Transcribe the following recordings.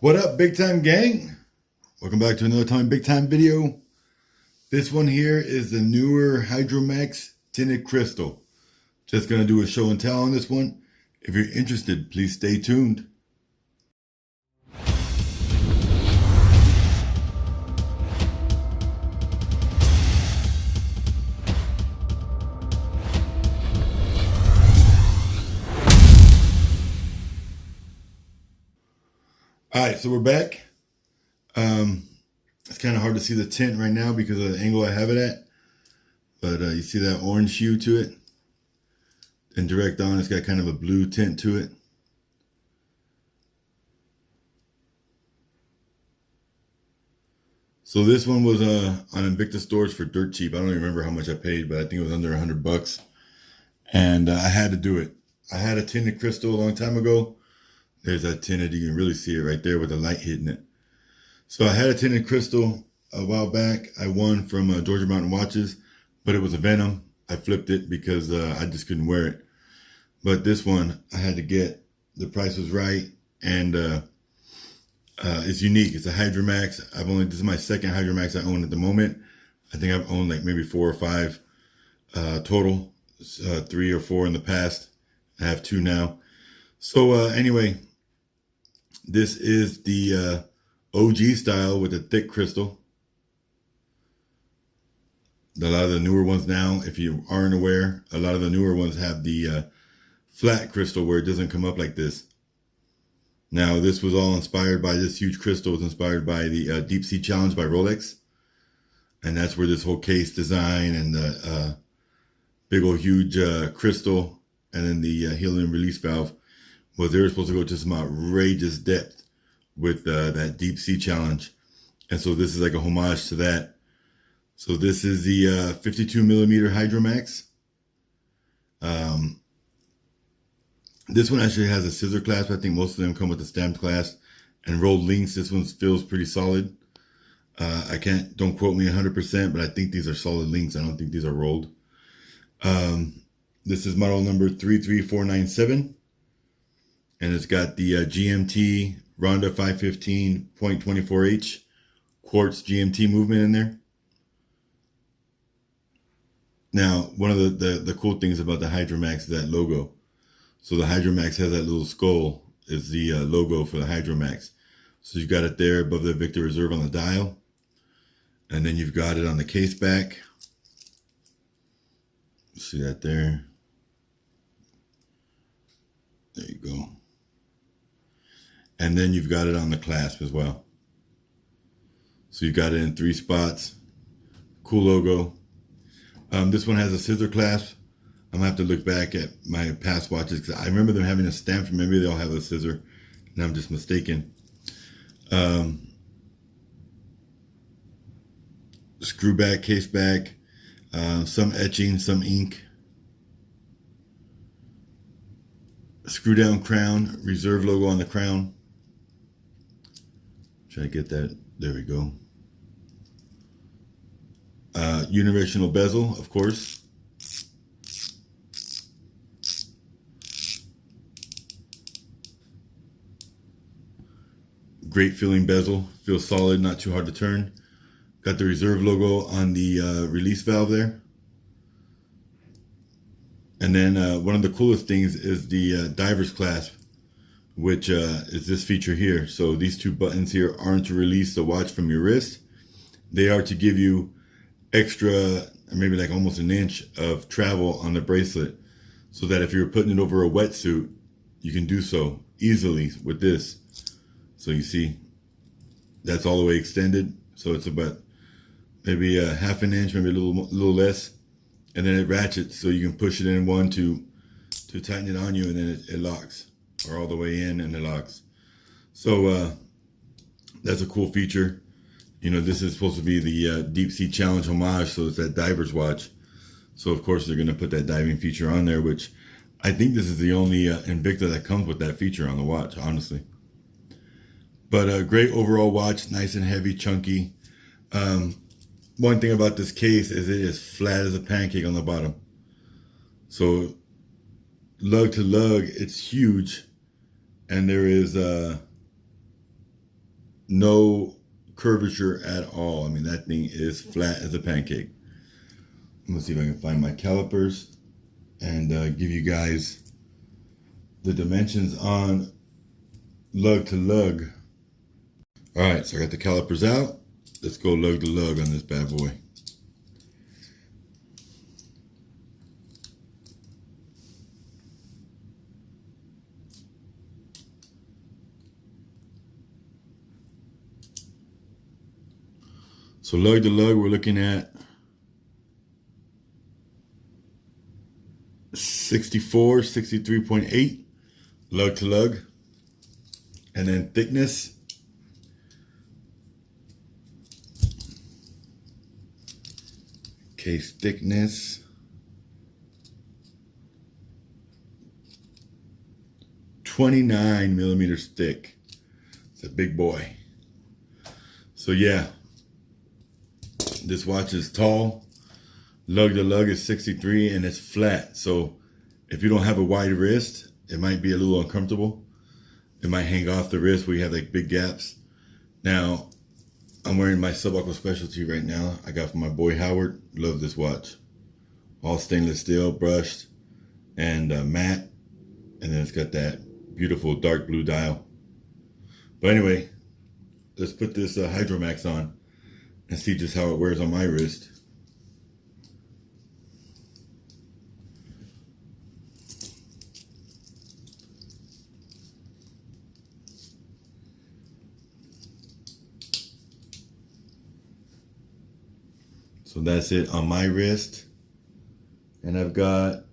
What up, big time gang? Welcome back to another time big time video. This one here is the newer Hydromax tinted crystal. Just gonna do a show and tell on this one. If you're interested, please stay tuned. All right, so we're back. It's kind of hard to see the tint right now because of the angle I have it at. But you see that orange hue to it? And direct on, it's got kind of a blue tint to it. So this one was on Invicta stores for dirt cheap. I don't even remember how much I paid, but I think it was under $100. And I had to do it. I had a tinted crystal a long time ago. There's that tinted, you can really see it right there with the light hitting it. So I had a tinted crystal a while back. I won from Georgia Mountain Watches, but it was a Venom. I flipped it because I just couldn't wear it. But this one I had to get, the price was right, and it's unique. It's a Hydromax. This is my second Hydromax I own at the moment. I think I've owned like maybe 4 or 5 total, 3 or 4 in the past. I have 2 now. So anyway, this is the OG style with a thick crystal. A lot of the newer ones now, if you aren't aware, a lot of the newer ones have the flat crystal where it doesn't come up like this. Now, this was all inspired by this huge crystal. It was inspired by the Deep Sea Challenge by Rolex. And that's where this whole case design and the big old huge crystal and then the helium release valve was, they were supposed to go to some outrageous depth with that Deep Sea Challenge. And so this is like a homage to that. So this is the 52 millimeter Hydromax. This one actually has a scissor clasp. I think most of them come with a stamped clasp and rolled links. This one feels pretty solid. Don't quote me 100%, but I think these are solid links. I don't think these are rolled. This is model number 33497. And it's got the GMT RONDA 515.24H quartz GMT movement in there. Now, one of the cool things about the Hydromax is that logo. So the Hydromax has that little skull is the logo for the Hydromax. So you've got it there above the Invicta Reserve on the dial. And then you've got it on the case back. See that there? There you go. And then you've got it on the clasp as well. So you got it in 3 spots. Cool logo. This one has a scissor clasp. I'm gonna have to look back at my past watches because I remember them having a stamp. Maybe they all have a scissor, and I'm just mistaken. Screw back, case back, some etching, some ink. Screw down crown, reserve logo on the crown. Try to get that. There we go. Unidirectional bezel, of course. Great feeling bezel. Feels solid, not too hard to turn. Got the reserve logo on the release valve there. And then one of the coolest things is the diver's clasp, which is this feature here. So these 2 buttons here aren't to release the watch from your wrist. They are to give you extra, maybe like almost an inch of travel on the bracelet, so that if you're putting it over a wetsuit, you can do so easily with this. So you see, that's all the way extended. So it's about maybe a half an inch, maybe a little less. And then it ratchets, so you can push it in one to tighten it on you, and then it locks, or all the way in and it locks. So that's a cool feature. You know, this is supposed to be the Deep Sea Challenge homage, so it's that diver's watch. So of course they're gonna put that diving feature on there, which I think this is the only Invicta that comes with that feature on the watch, honestly. But a great overall watch, nice and heavy, chunky. One thing about this case is it is flat as a pancake on the bottom. So lug to lug, it's huge. And there is no curvature at all. I mean, that thing is flat as a pancake. I'm gonna see if I can find my calipers and give you guys the dimensions on lug to lug. All right, so I got the calipers out. Let's go lug to lug on this bad boy. So lug to lug, we're looking at 64, 63.8 lug to lug. And then thickness, case thickness, 29 millimeters thick. It's a big boy. So yeah, this watch is tall. Lug to lug is 63 and it's flat. So if you don't have a wide wrist, it might be a little uncomfortable. It might hang off the wrist where you have like big gaps. Now, I'm wearing my Subaqua Specialty right now. I got from my boy Howard. Love this watch. All stainless steel, brushed, and matte. And then it's got that beautiful dark blue dial. But anyway, let's put this Hydromax on and see just how it wears on my wrist. So that's it on my wrist. And I've got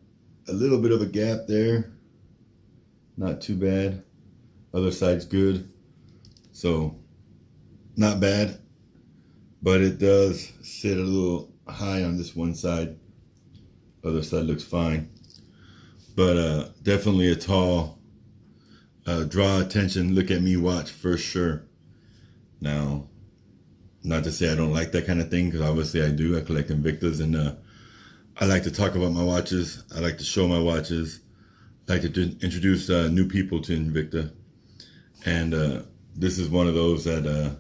a little bit of a gap there. Not too bad. Other side's good. So not bad. But it does sit a little high on this one side. Other side looks fine. But definitely a tall, draw attention, look at me watch for sure. Now, not to say I don't like that kind of thing, because obviously I do. I collect Invictas, and I like to talk about my watches. I like to show my watches. I like to introduce new people to Invicta. And this is one of those that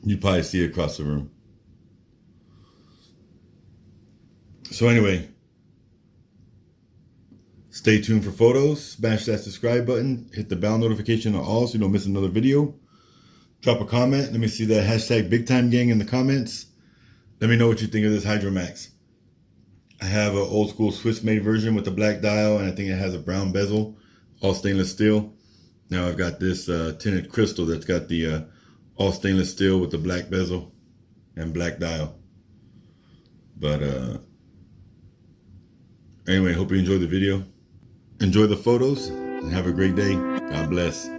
you probably see across the room. So anyway, stay tuned for photos. Smash that subscribe button. Hit the bell notification on all so you don't miss another video. Drop a comment. Let me see that hashtag Big Time Gang in the comments. Let me know what you think of this Hydromax. I have an old school Swiss made version with the black dial, and I think it has a brown bezel, all stainless steel. Now I've got this tinted crystal that's got the all stainless steel with the black bezel and black dial. But anyway, hope you enjoyed the video. Enjoy the photos and have a great day. God bless.